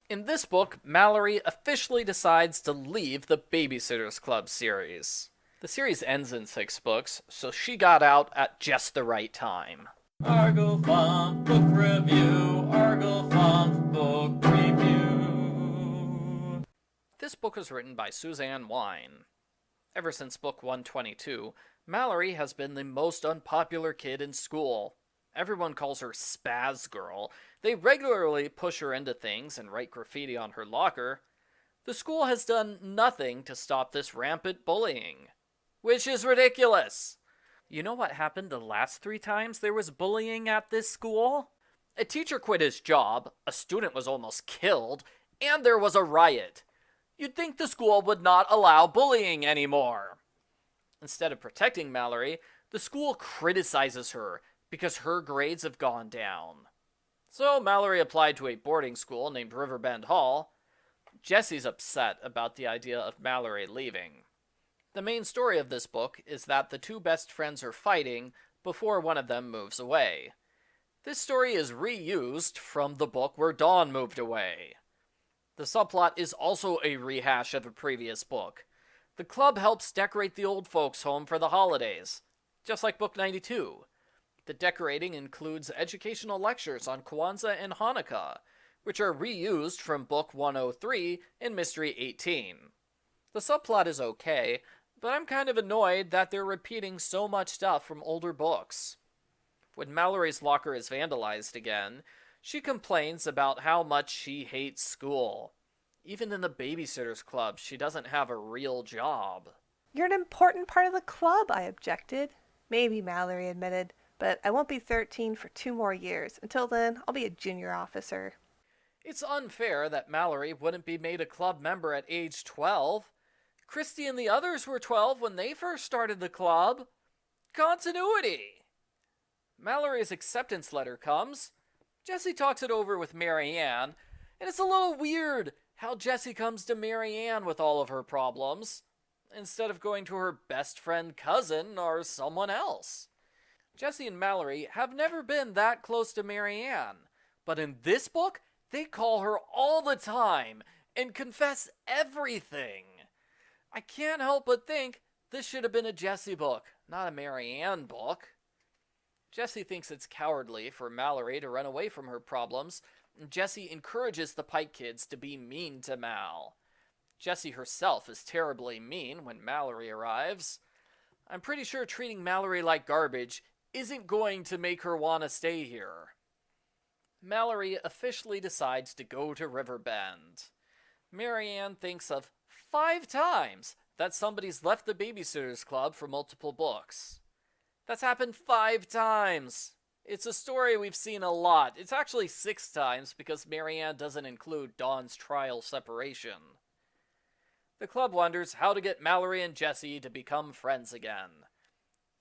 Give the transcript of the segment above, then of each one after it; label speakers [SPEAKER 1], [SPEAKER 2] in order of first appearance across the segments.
[SPEAKER 1] In this book, Mallory officially decides to leave the Babysitters Club series. The series ends in 6 books, so she got out at just the right time.
[SPEAKER 2] Argo Funk Book Review, Argo Funk Book Review.
[SPEAKER 1] This book was written by Suzanne Wein. Ever since book 122, Mallory has been the most unpopular kid in school. Everyone calls her Spaz Girl. They regularly push her into things and write graffiti on her locker. The school has done nothing to stop this rampant bullying, which is ridiculous. You know what happened the last 3 times there was bullying at this school? A teacher quit his job, a student was almost killed, and there was a riot. You'd think the school would not allow bullying anymore. Instead of protecting Mallory, the school criticizes her because her grades have gone down. So Mallory applied to a boarding school named Riverbend Hall. Jessi's upset about the idea of Mallory leaving. The main story of this book is that the 2 best friends are fighting before one of them moves away. This story is reused from the book where Dawn moved away. The subplot is also a rehash of a previous book. The club helps decorate the old folks' home for the holidays, just like book 92. The decorating includes educational lectures on Kwanzaa and Hanukkah, which are reused from book 103 in Mystery 18. The subplot is okay, but I'm kind of annoyed that they're repeating so much stuff from older books. When Mallory's locker is vandalized again, she complains about how much she hates school. Even in the Babysitters Club, she doesn't have a real job.
[SPEAKER 3] You're an important part of the club, I objected. Maybe, Mallory admitted, but I won't be 13 for 2 more years. Until then, I'll be a junior officer.
[SPEAKER 1] It's unfair that Mallory wouldn't be made a club member at age 12. Christy and the others were 12 when they first started the club. Continuity! Mallory's acceptance letter comes. Jessi talks it over with Mary Ann, and it's a little weird how Jessi comes to Mary Ann with all of her problems, instead of going to her best friend cousin or someone else. Jessi and Mallory have never been that close to Mary Ann, but in this book, they call her all the time and confess everything. I can't help but think this should have been a Jessi book, not a Mary Ann book. Jessi thinks it's cowardly for Mallory to run away from her problems, and Jessi encourages the Pike kids to be mean to Mal. Jessi herself is terribly mean when Mallory arrives. I'm pretty sure treating Mallory like garbage isn't going to make her want to stay here. Mallory officially decides to go to Riverbend. Mary Ann thinks of 5 times that somebody's left the Babysitters Club for multiple books. That's happened 5 times. It's a story we've seen a lot. It's actually 6 times because Mary Ann doesn't include Dawn's trial separation. The club wonders how to get Mallory and Jessi to become friends again.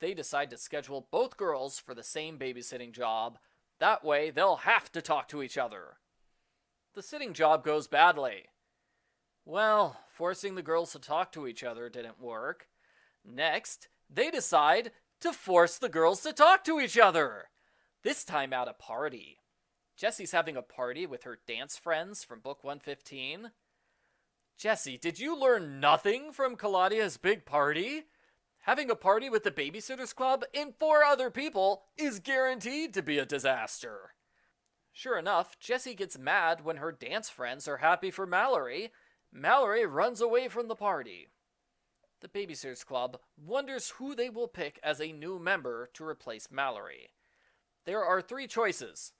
[SPEAKER 1] They decide to schedule both girls for the same babysitting job. That way, they'll have to talk to each other. The sitting job goes badly. Well, forcing the girls to talk to each other didn't work. Next, they decide to force the girls to talk to each other. This time at a party. Jessi's having a party with her dance friends from book 115. Jessi, did you learn nothing from Claudia's big party? Having a party with the Babysitters Club and 4 other people is guaranteed to be a disaster. Sure enough, Jessi gets mad when her dance friends are happy for Mallory. Mallory runs away from the party. The Babysitters Club wonders who they will pick as a new member to replace Mallory. There are 3 choices.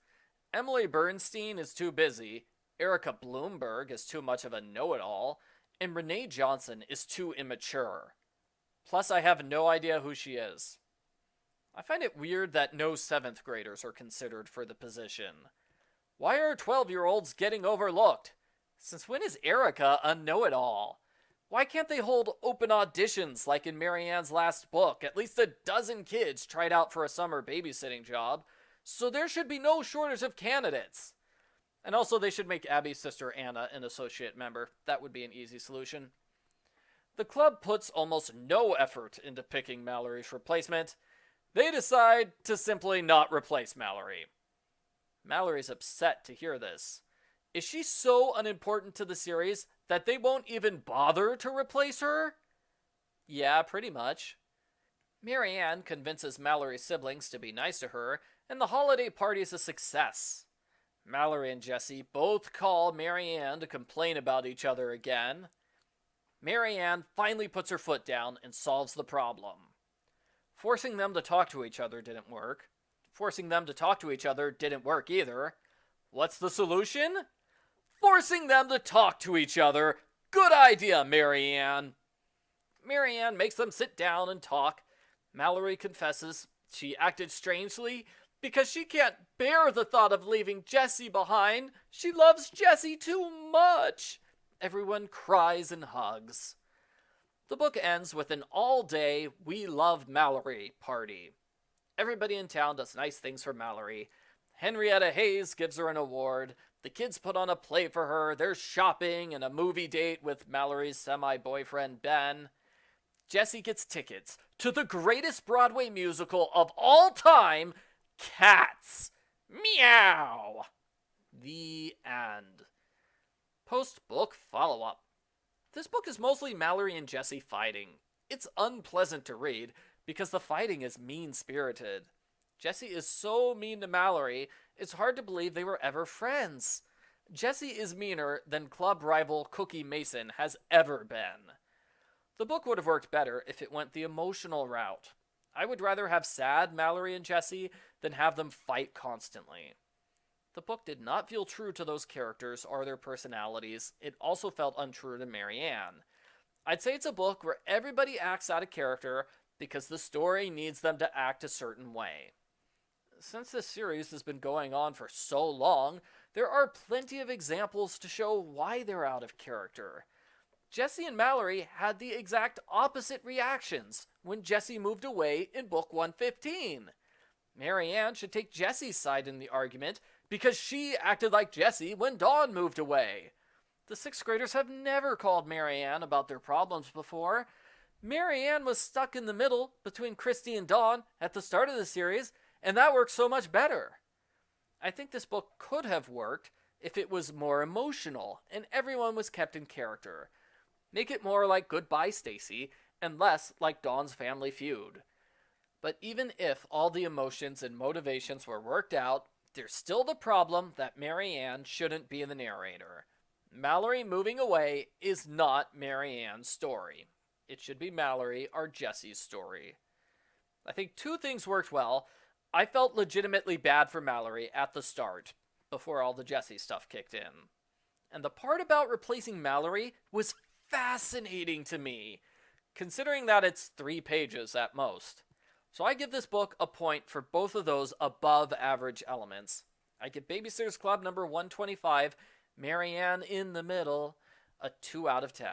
[SPEAKER 1] Emily Bernstein is too busy, Erica Bloomberg is too much of a know-it-all, and Renee Johnson is too immature. Plus, I have no idea who she is. I find it weird that no 7th graders are considered for the position. Why are 12-year-olds getting overlooked? Since when is Erica a know-it-all? Why can't they hold open auditions like in Mary Ann's last book? At least a dozen kids tried out for a summer babysitting job, so there should be no shortage of candidates. And also they should make Abby's sister Anna an associate member. That would be an easy solution. The club puts almost no effort into picking Mallory's replacement. They decide to simply not replace Mallory. Mallory's upset to hear this. Is she so unimportant to the series that they won't even bother to replace her? Yeah, pretty much. Mary Ann convinces Mallory's siblings to be nice to her, and the holiday party's a success. Mallory and Jessi both call Mary Ann to complain about each other again. Mary Ann finally puts her foot down and solves the problem. Forcing them to talk to each other didn't work. Forcing them to talk to each other didn't work either. What's the solution? Forcing them to talk to each other. Good idea, Mary Ann. Mary Ann makes them sit down and talk. Mallory confesses she acted strangely because she can't bear the thought of leaving Jessi behind. She loves Jessi too much. Everyone cries and hugs. The book ends with an all-day We Love Mallory party. Everybody in town does nice things for Mallory. Henrietta Hayes gives her an award. The kids put on a play for her. There's shopping and a movie date with Mallory's semi-boyfriend Ben. Jessi gets tickets to the greatest Broadway musical of all time, Cats. Meow. The end. Post-book follow-up. This book is mostly Mallory and Jessi fighting. It's unpleasant to read because the fighting is mean-spirited. Jessi is so mean to Mallory, it's hard to believe they were ever friends. Jessi is meaner than club rival Cookie Mason has ever been. The book would have worked better if it went the emotional route. I would rather have sad Mallory and Jessi than have them fight constantly. The book did not feel true to those characters or their personalities. It also felt untrue to Mary Ann. I'd say it's a book where everybody acts out of character because the story needs them to act a certain way. Since this series has been going on for so long, there are plenty of examples to show why they're out of character. Jessi and Mallory had the exact opposite reactions when Jessi moved away in book 115. Mary Ann should take Jessi's side in the argument because she acted like Jessi when Dawn moved away. The sixth graders have never called Mary Ann about their problems before. Mary Ann was stuck in the middle between Christy and Dawn at the start of the series, and that worked so much better. I think this book could have worked if it was more emotional and everyone was kept in character. Make it more like Goodbye Stacy and less like Dawn's Family Feud. But even if all the emotions and motivations were worked out, there's still the problem that Mary Ann shouldn't be the narrator. Mallory moving away is not Mary Ann's story. It should be Mallory or Jessi's story. I think two things worked well. I felt legitimately bad for Mallory at the start, before all the Jessi stuff kicked in. And the part about replacing Mallory was fascinating to me, considering that it's 3 pages at most. So I give this book a point for both of those above average elements. I give Babysitter's Club number 125, Mary Ann in the Middle, a 2 out of 10.